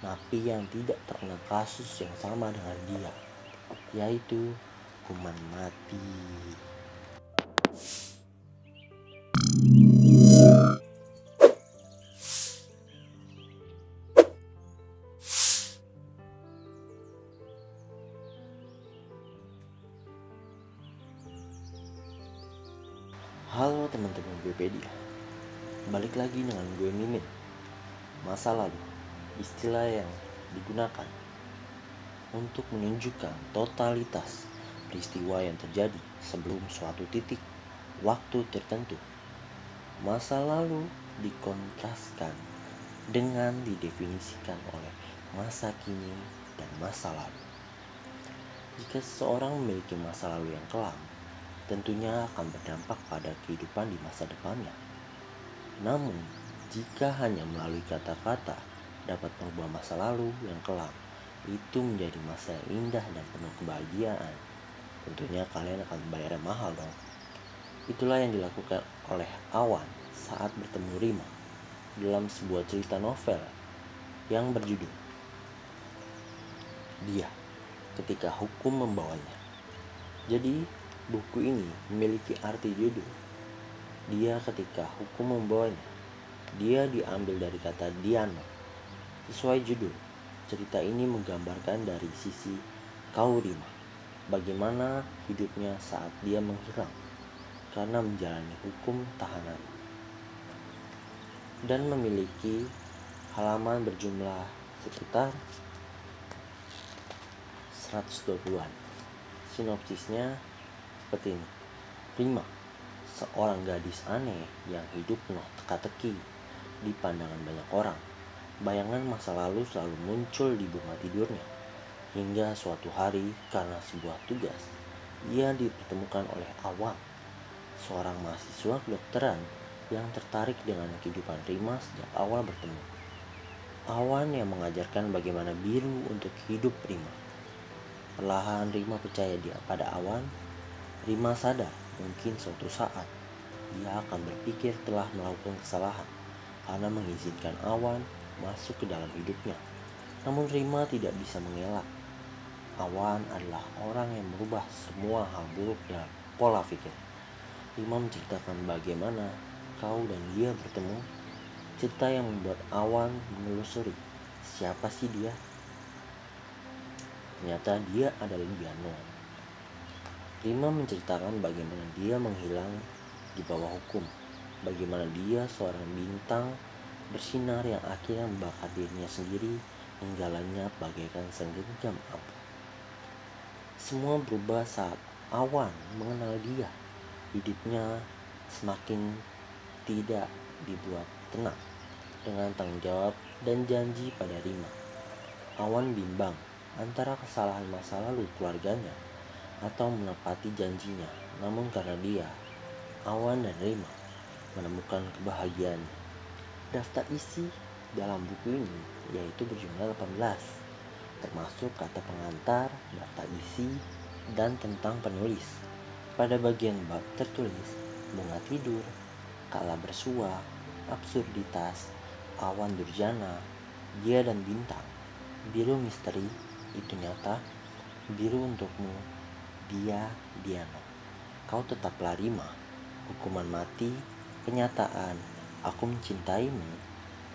napi yang tidak terkena kasus yang sama dengan dia, yaitu hukuman mati. Halo teman-teman Wikipedia, balik lagi dengan gue Mimin. Masa lalu, istilah yang digunakan untuk menunjukkan totalitas peristiwa yang terjadi sebelum suatu titik waktu tertentu. Masa lalu dikontraskan dengan didefinisikan oleh masa kini dan masa lalu. Jika seseorang memiliki masa lalu yang kelam, tentunya akan berdampak pada kehidupan di masa depannya. Namun, jika hanya melalui kata-kata dapat mengubah masa lalu yang kelam, itu menjadi masa yang indah dan penuh kebahagiaan. Tentunya kalian akan membayar mahal dong. Itulah yang dilakukan oleh Awan saat bertemu Rima dalam sebuah cerita novel yang berjudul Dia Ketika Hukum Membawanya. Jadi, buku ini memiliki arti judul Dia Ketika Hukum Membawanya. Dia diambil dari kata Diano. Sesuai judul, cerita ini menggambarkan dari sisi Rima, bagaimana hidupnya saat dia menghilang karena menjalani hukum tahanan, dan memiliki halaman berjumlah sekitar 120-an. Sinopsisnya seperti ini. Rima, seorang gadis aneh yang hidup penuh teka-teki di pandangan banyak orang. Bayangan masa lalu selalu muncul di bunga tidurnya. Hingga suatu hari karena sebuah tugas, ia dipertemukan oleh Awan, seorang mahasiswa kedokteran yang tertarik dengan kehidupan Rima sejak awal bertemu. Awan yang mengajarkan bagaimana biru untuk hidup Rima. Perlahan Rima percaya pada Awan. Rima sadar mungkin suatu saat ia akan berpikir telah melakukan kesalahan karena mengizinkan Awan masuk ke dalam hidupnya. Namun Rima tidak bisa mengelak. Awan adalah orang yang merubah semua hal buruk dalam pola pikir. Rima menceritakan bagaimana kau dan dia bertemu. Cerita yang membuat Awan menelusuri siapa sih dia. Ternyata dia adalah Diano. Rima menceritakan bagaimana dia menghilang di bawah hukum, bagaimana dia seorang bintang bersinar yang akhirnya membakar dirinya sendiri hingga lenyap bagaikan segenggam api. Semua berubah saat Awan mengenal dia. Hidupnya semakin tidak dibuat tenang dengan tanggung jawab dan janji pada Rima. Awan bimbang antara kesalahan masa lalu keluarganya atau menepati janjinya. Namun karena dia, Awan dan Rima menemukan kebahagiaannya. Daftar isi dalam buku ini yaitu berjumlah 18, termasuk kata pengantar, daftar isi, dan tentang penulis. Pada bagian bab tertulis bunga tidur, kala bersua, absurditas, awan durjana, dia dan bintang, biru misteri, itu nyata, biru untukmu, dia Diano, kau tetaplah Rima, hukuman mati, kenyataan, aku mencintaimu,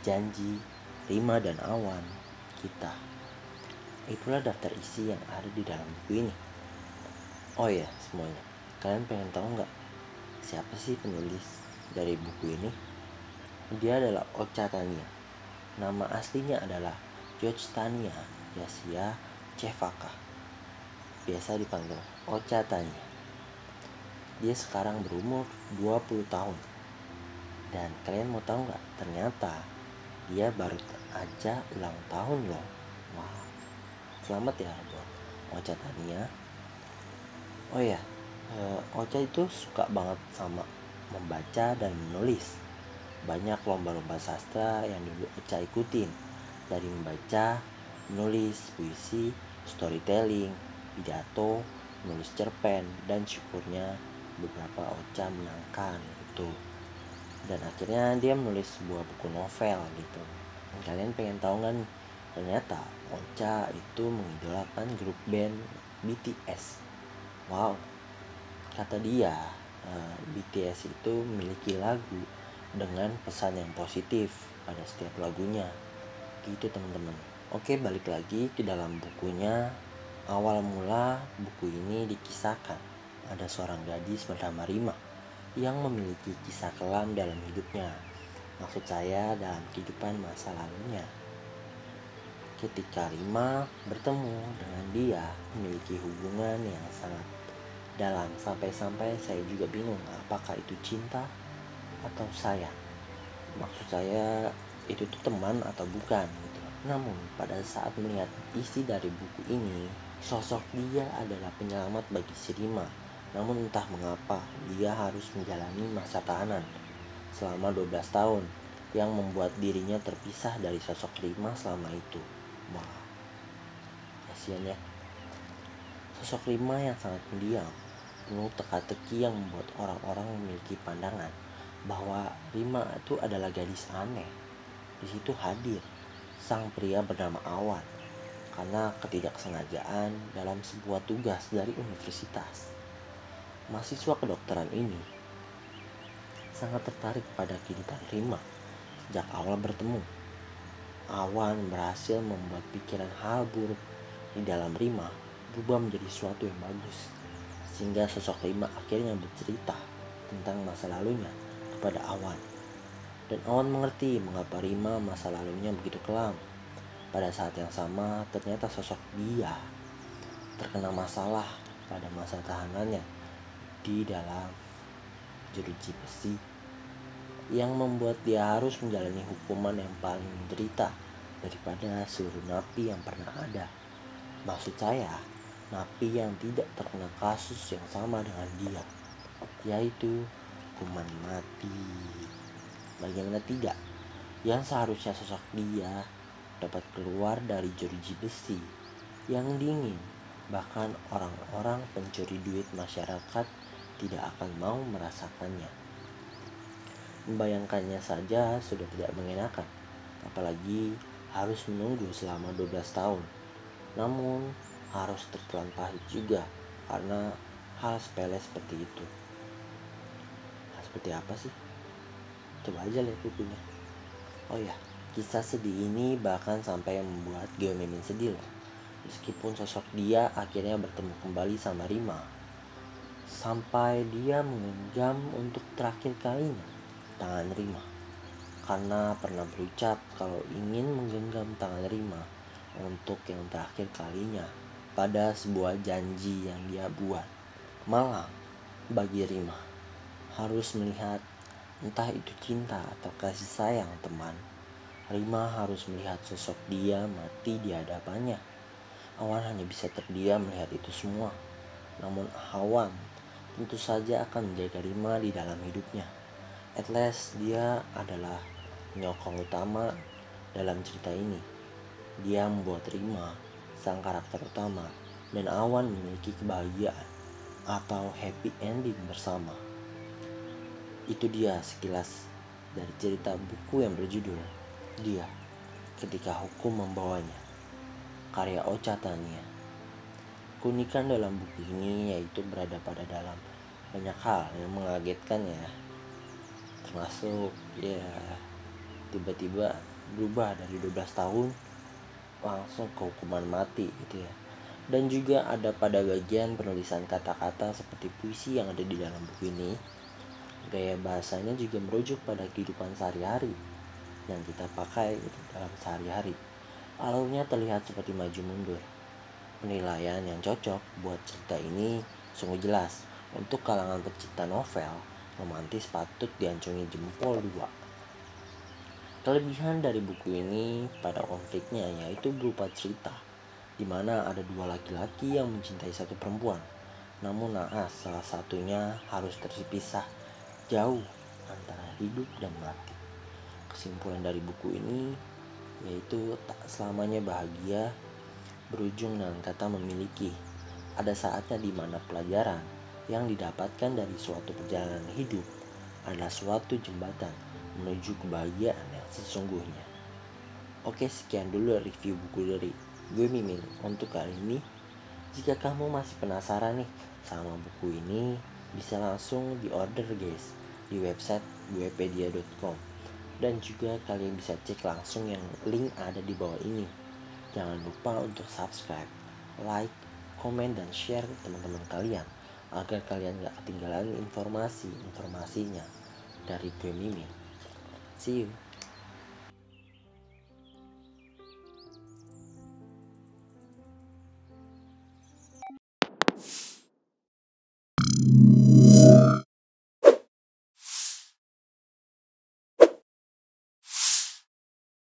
janji, Rima dan Awan, kita. Itulah daftar isi yang ada di dalam buku ini. Oh ya, semuanya, kalian pengen tahu nggak siapa sih penulis dari buku ini? Dia adalah Ocha Tania. Nama aslinya adalah George Tania Yassia Cevaka, biasa dipanggil Ocha Tania. Dia sekarang berumur 20 tahun. Dan kalian mau tahu nggak? Ternyata dia baru aja ulang tahun loh. Wah, selamat ya buat Ocha Tania. Oh ya, Ocha itu suka banget sama membaca dan menulis. Banyak lomba-lomba sastra yang dulu Ocha ikutin, dari membaca, menulis puisi, storytelling, pidato, menulis cerpen, dan syukurnya beberapa Ocha menangkan itu. Dan akhirnya dia menulis sebuah buku novel gitu. Kalian pengen tahu nggak nih Ternyata Ocha itu mengidolakan grup band BTS. Wow, kata dia, BTS itu memiliki lagu dengan pesan yang positif pada setiap lagunya. Gitu teman-teman. Oke, balik lagi ke dalam bukunya. Awal mula buku ini dikisahkan ada seorang gadis bernama Rima yang memiliki kisah kelam dalam hidupnya. Maksud saya dalam kehidupan masa lalunya. Ketika Rima bertemu dengan dia, memiliki hubungan yang sangat dalam, sampai-sampai saya juga bingung apakah itu cinta atau sayang. Maksud saya itu tuh teman atau bukan gitu. Namun pada saat melihat isi dari buku ini, sosok dia adalah penyelamat bagi si Rima. Namun entah mengapa dia harus menjalani masa tahanan selama 12 tahun yang membuat dirinya terpisah dari sosok Rima selama itu. Wah, kasihan ya. Sosok Rima yang sangat pendiam, penuh teka-teki yang membuat orang-orang memiliki pandangan bahwa Rima itu adalah gadis aneh. Di situ hadir sang pria bernama Awan karena ketidaksengajaan dalam sebuah tugas dari universitas. Mahasiswa kedokteran ini sangat tertarik pada kehidupan Rima sejak awal bertemu. Awan berhasil membuat pikiran hal buruk di dalam Rima berubah menjadi sesuatu yang bagus, sehingga sosok Rima akhirnya bercerita tentang masa lalunya kepada Awan. Dan Awan mengerti mengapa Rima masa lalunya begitu kelam. Pada saat yang sama, ternyata sosok dia terkena masalah pada masa tahanannya di dalam jeruji besi, yang membuat dia harus menjalani hukuman yang paling menderita daripada seluruh napi yang pernah ada. Maksud saya, napi yang tidak terkena kasus yang sama dengan dia, yaitu hukuman mati. Bagaimana tidak? Yang seharusnya sosok dia dapat keluar dari jeruji besi yang dingin. Bahkan orang-orang pencuri duit masyarakat tidak akan mau merasakannya. Membayangkannya saja sudah tidak mengenakan, apalagi harus menunggu selama 12 tahun. Namun harus tertelan pahit juga karena hal sepele seperti itu. Seperti apa sih? Coba aja lihat bukunya. Oh ya, kisah sedih ini bahkan sampai membuat Geomemin sedih loh. Meskipun sosok dia akhirnya bertemu kembali sama Rima, sampai dia menggenggam untuk terakhir kalinya tangan Rima, karena pernah berucap kalau ingin menggenggam tangan Rima untuk yang terakhir kalinya pada sebuah janji yang dia buat. Malang bagi Rima harus melihat entah itu cinta atau kasih sayang teman. Rima harus melihat sosok dia mati di hadapannya. Awan hanya bisa terdiam melihat itu semua. Namun Awan tentu saja akan menjaga Rima di dalam hidupnya. At least dia adalah penyokong utama dalam cerita ini. Dia membuat Rima sang karakter utama dan Awan memiliki kebahagiaan atau happy ending bersama. Itu dia sekilas dari cerita buku yang berjudul Dia Ketika Hukum Membawanya, karya Ocha Tania. Keunikan dalam buku ini yaitu berada pada dalam banyak hal yang mengagetkan ya. Termasuk ya tiba-tiba berubah dari 12 tahun langsung ke hukuman mati gitu ya. Dan juga ada pada bagian penulisan kata-kata seperti puisi yang ada di dalam buku ini. Gaya bahasanya juga merujuk pada kehidupan sehari-hari yang kita pakai gitu, dalam sehari-hari. Alurnya terlihat seperti maju mundur. Penilaian yang cocok buat cerita ini sungguh jelas. Untuk kalangan pecinta novel romantis patut diacungi jempol 2. Kelebihan dari buku ini pada konfliknya yaitu berupa cerita di mana ada 2 laki-laki yang mencintai satu perempuan. Namun naas salah satunya harus terpisah jauh antara hidup dan mati. Kesimpulan dari buku ini yaitu tak selamanya bahagia berujung dengan kata memiliki. Ada saatnya di mana pelajaran yang didapatkan dari suatu perjalanan hidup adalah suatu jembatan menuju kebahagiaan yang sesungguhnya. Oke, sekian dulu review buku dari gue Mimin untuk kali ini. Jika kamu masih penasaran nih sama buku ini, bisa langsung di order guys di website buepedia.com. Dan juga kalian bisa cek langsung yang link ada di bawah ini. Jangan lupa untuk subscribe, like, komen, dan share ke teman-teman kalian agar kalian gak ketinggalan informasinya dari gue Mimin. See you.